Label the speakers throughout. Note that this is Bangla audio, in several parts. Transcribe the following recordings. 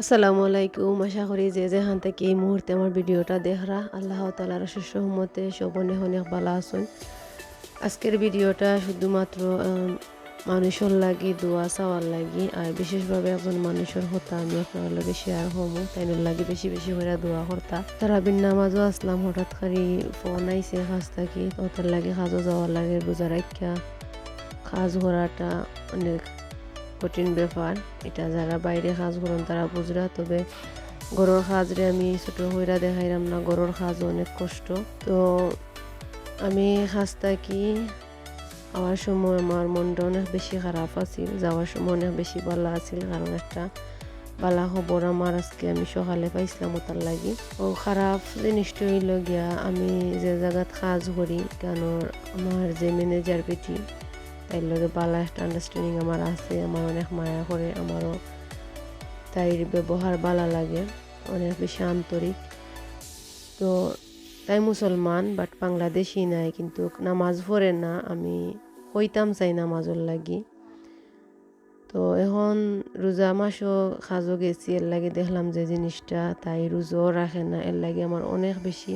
Speaker 1: আসসালামু আলাইকুম। আশা করি যে যেখান থেকে এই মুহূর্তে আমার ভিডিওটা দেখরা আল্লাহ তাআলার অশেষ রহমতে সব অনেক অনেক ভালো আছেন। আজকের ভিডিওটা শুধুমাত্র মানুষের লাগি দোয়া চাওয়ার লাগি আর বিশেষভাবে একজন মানুষের কথা আমি আপনার লগে শেয়ার হমু তাইনের লাগি বেশি বেশি করে দোয়া করতা। তারাবির নামাজও আসলাম হঠাৎ করে ফোন আইছে কাজ থাকি ওদের লাগে কাজও যাওয়ার লাগে রোজা রাখা কাজ করাটা অনেক কঠিন ব্যাপার। এটা যারা বাইরে কাজ করেন তারা বুঝরা, তবে ঘরের কাজরে আমি ছোট হইরা দেখাইলাম না, ঘরের কাজ অনেক কষ্ট। তো আমি কাজটা কি আওয়ার সময় আমার মনটা অনেক বেশি খারাপ আছিল, যাওয়ার সময় অনেক বেশি ভালো আছিল, কারণ একটা বালা খবর আমার আজকে আমি সকালে পাইছিলাম ওটার লাগি। ও খারাপ জিনিসটা হইল গিয়া আমি যে জায়গাত কাজ করি কেন আমার যে ম্যানেজার বেটি তাইর লগে ভালো একটা আন্ডারস্ট্যান্ডিং আমার আছে, আমার অনেক মায়া করে, আমারও তাইর ব্যবহার ভালো লাগে, অনেক বেশি আন্তরিক। তো তাই মুসলমান বাট বাংলাদেশি নাই, কিন্তু নামাজ পড়ে না, আমি হইতাম চাই নামাজের লাগি। তো এখন রোজা মাসও সাজও গেছি, এর লাগে দেখলাম যে জিনিসটা তাই রোজাও রাখে না, এর লাগে আমার অনেক বেশি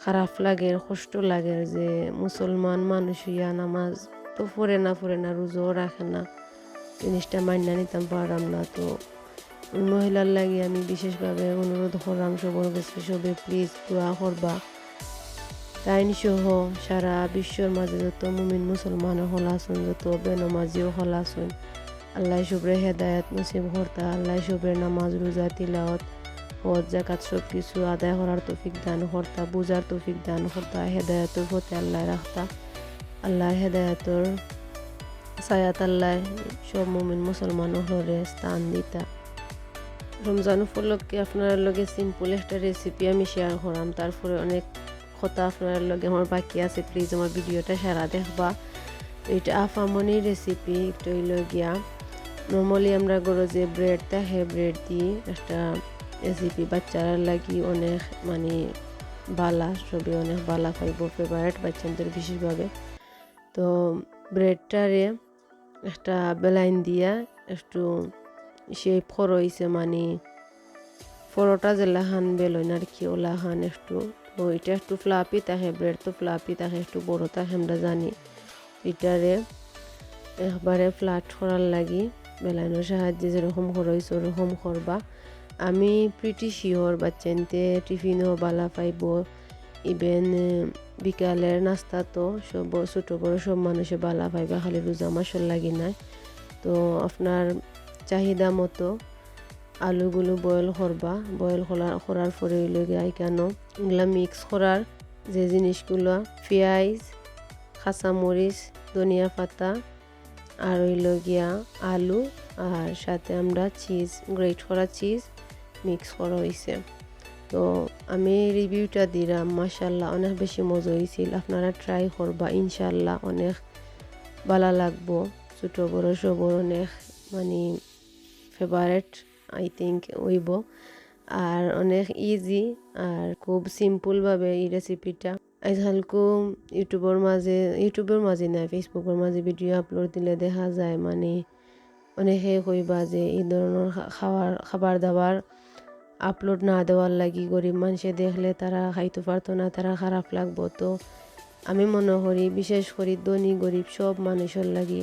Speaker 1: খারাপ লাগে, কষ্ট লাগে যে মুসলমান মানুষ ইয়া নামাজ তো পড়ে না রোজাও রাখে না, জিনিসটা মান্য নিতাম পারলাম না। তো ওই মহিলার লাগে আমি বিশেষভাবে অনুরোধ করলাম সবার কাছে, সবে প্লিজ দোয়া করবা তাইন সহ সারা বিশ্বর মাঝে যত মুমিন মুসলমান হল আসুন, যত বেনমাজিও হল আসুন, আল্লাহ সবরে হেদায়াত নসিব করতা, আল্লাহ সবরে নামাজ রোজা তিলাওয়াত হজ জাকাত সব কিছু আদায় করার তৌফিক দান করতা, বুঝার তৌফিক দান করতা, হেদায়াতের পথে আল্লাহ রাখতা, আল্লাহর হেদায়াতর সায়াত আল্লাহ সব মুমিন মুসলমান হলে স্থান দিতা। রমজান উপলক্ষে আপনার লগে সিম্পল একটা রেসিপি আমি শেয়ার করাম, তারপরে অনেক কথা আপনার লগে আমার বাকি আছে, প্লিজ আমার ভিডিওটা সারা দেখবা। এটা আফামনির রেসিপি, এটা হইল গিয়া নর্মালি আমরা গরো যে ব্রেড থাকে ব্রেড দিয়ে একটা রেসিপি, বাচ্চারা লাগি অনেক মানে বালা, সবই অনেক বালা পাইব, ফেভারেট বাচ্চাদের বিশেষভাবে। তো ব্রেডটারে একটা বেলাইন দিয়া একটু সেই ফরইছে মানে পরোটা যেলাহান বেলইন আর কি ওলাহান একটু, তো এটা একটু ফ্লাপি থাকে, ব্রেড তো ফ্লাপি থাকে, একটু বড় থাকে আমরা জানি। এটারে একবারে ফ্ল্যাট করার লাগি বেলাইনের সাহায্যে যেরকম করইছে ওরকম করবা। আমি প্রিটি শিওর বাচ্চাইনতে টিফিনও বালা পাইব, ইভেন বিকালের নাস্তা তো সব ছোটো বড় সব মানুষে বালা পাইবা, খালি রোজা মাসের লাগি নাই। তো আপনার চাহিদা মতো আলুগুলো বয়েল করবা, বয়েল করার পরে হইল গিয়া কেন এগুলা মিক্স করার যে জিনিসগুলো পেঁয়াজ, কাঁচামরিচ, ধনিয়া পাতা আর হইল গিয়া আলু, আর সাথে আমরা চিজ, গ্রেট করা চিজ মিক্স করা হয়েছে। তো আমি রিভিউটা দিলাম, মাশাল্লাহ অনেক বেশি মজা হয়েছিল, আপনারা ট্রাই করবা, ইনশাল্লাহ অনেক ভালো লাগবো। ছোটো বড়ো সবর অনেক মানে ফেভারেট আই থিঙ্ক হইব, আর অনেক ইজি আর খুব সিম্পলভাবে এই রেসিপিটা আজকালকু ইউটিউবের মাঝে না ফেসবুকের মাঝে ভিডিও আপলোড দিলে দেখা যায় মানে অনেকে কইবা যে এই ধরনের খাবার দাবার আপলোড না দেওয়ার লাগি গরিব মানুষে দেখলে তারা খাইতে পারতো না, তারা খারাপ লাগবো। তো আমি মনে করি বিশেষ করে ধনী গরিব সব মানুষের লাগি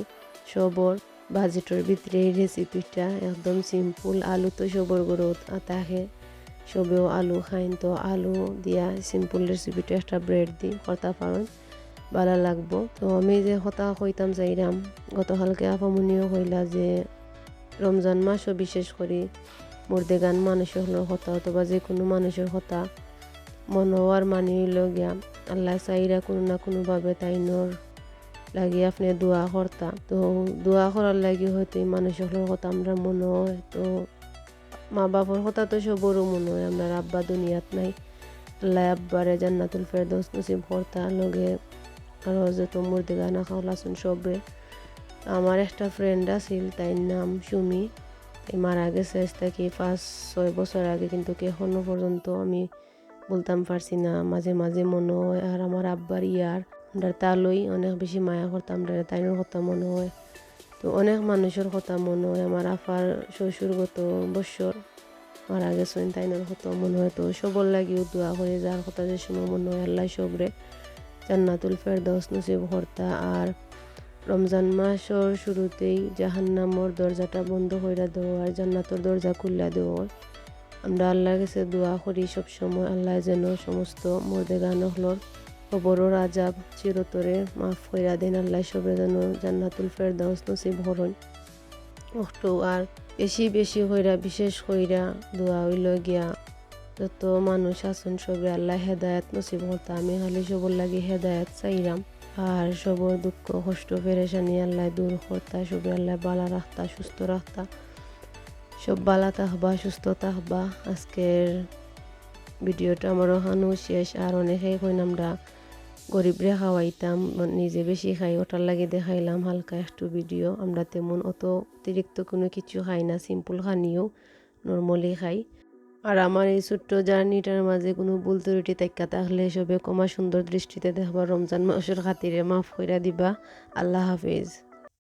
Speaker 1: সবর বাজেটের ভিতরে এই রেসিপিটা একদম সিম্পল। আলু তো সবর গরু থাকে, সবেও আলু খাইন, তো আলু দিয়া সিম্পল রেসিপিটা একটা ব্রেড দিই করতে পারেন, ভালো লাগবো। তো আমি যে কথা কইতাম চাইলাম, গতকালকে আপামনিও কইলা যে রমজান মাসও বিশেষ করে মুর্দেগান মানুষের কথা অথবা যে কোনো মানুষের কথা মনে হওয়ার মানে হইল গিয়া আল্লাহ চাইরা কোনো না কোনোভাবে তাইনোর লাগি আপনি দোয়া করতা। তো দোয়া করার লাগি হয়তো এই মানুষের কথা আমরা মনে হয়, তো মা বাবার কথা তো সবরও মনে হয়, আমরা আব্বা দুনিয়াত নাই, আল্লাহ আব্বারে জান্নাতুল ফেরদৌস নসিব করতা, লগে আরও যত মুর্দেগান খাওয়াল আসুন সবরে। আমার একটা ফ্রেন্ড আছিল, তাইর নাম সুমি, তাই মারা গেছে আজ থেকে 5-6 বছর আগে, কিন্তু এখনো পর্যন্ত আমি বলতাম পারছি না, মাঝে মাঝে মনে হয়। আর আমার আব্বার ইয়ার আমরা তালই অনেক বেশি মায়া করতাম, তাইনের কথা মনে হয়। তো তো অনেক মানুষের কথা মনে হয়, আমার আফার শ্বশুর গত বছর মারা গেছেন, তাইনের কথা মনে হয়। তো সবর লাগিও দোয়া করে, যার কথা যে সময় মনে হয় আল্লাহ সবরে জান্নাতুল ফেরদাউস নসিব হর্তা। আর রমজান মাসের শুরুতেই জাহান্নামর দরজাটা বন্ধ কইরা দেওয়া আর জান্নাতের দরজা খুললা দেওয়া। আমরা আল্লাহর কাছে দোয়া করি সবসময় আল্লাহ যেন সমস্ত মুর্দেগান হলর কবরের আজাব চিরতরে মাফ কইরা দেন, আল্লাহ সবে যেন জান্নাতুল ফেরদাউস নসিব হরণ অক্টো। আর বেশি বেশি কইরা বিশেষ কইরা দোয়া হইল গিয়া যত মানুষ আছেন সবে আল্লাহ হেদায়েত নসিব হতা। আমি খালি সবর লাগি হেদায়েত চাইরাম। আর সবর দুঃখ কষ্ট পেরেশানি আল্লাহ দূর করতা, সবে আল্লাহ বালা রাখতা, সুস্থ রাখতা। সব বালা থাকবা, সুস্থ থাকবা। আজকের ভিডিওটা আমারও হানু শেষ। আর অনেকেই কইন আমরা গরিবরে খাওয়াইতাম, নিজে বেশি খাই, ওটার লাগে দেখাইলাম হালকা একটু ভিডিও। আমরা তেমন অত অতিরিক্ত কোনো কিছু খাই না, সিম্পল খানিও নর্মালি খাই। আর আমার এই ছোট্ট জার্নিটার মাঝে কোনো ভুল ত্রুটি তাইক্কা থাকলে সবে ক্ষমা সুন্দর দৃষ্টিতে দেখবা, রমজান মাসের খাতিরে মাফ কইরা দিবা। আল্লাহ হাফিজ।